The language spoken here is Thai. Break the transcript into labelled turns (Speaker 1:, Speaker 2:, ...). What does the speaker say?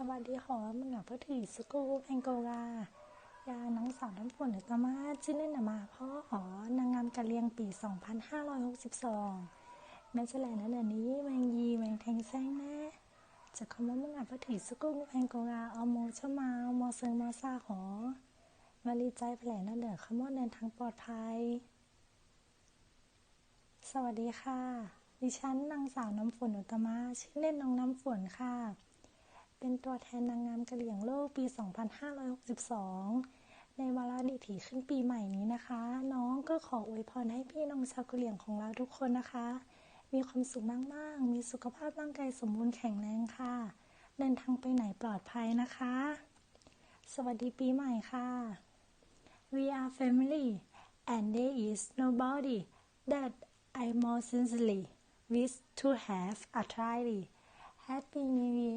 Speaker 1: วัสดีขอมึงอ่ะพอถือสกูแองโกลายานังสาวน้ำฝนตมาชื่อเล่นมาพ่อหอนางงามกะเลียงปี2562แม่แฉลนั้นอันนี้แมงยีแมงแทงแซงแน่จะคำว่ามึงอ่ะพอถือสกูแองโกลาเอาโมชมาเอาโมเซิงมาซาหอมาลีใจแผลนั่นเด้อขมวดเดินทางปลอดภัยสวัสดีค่ะดิฉันนางสาวน้ำฝนอุตมะชื่อเล่นน้องน้ำฝนค่ะเป็นตัวแทนนางงามกะเหรี่ยงโลกปี2562ในวาระดิถีขึ้นปีใหม่นี้นะคะน้องก็ขออวยพรให้พี่น้องชาวกะเหรี่ยงของเราทุกคนนะคะมีความสุขมากๆมีสุขภาพร่างกายสมบูรณ์แข็งแรงค่ะเดินทางไปไหนปลอดภัยนะคะสวัสดีปีใหม่ค่ะ We are family and there is nobody that I more sincerely wish to have a tried Happy New Year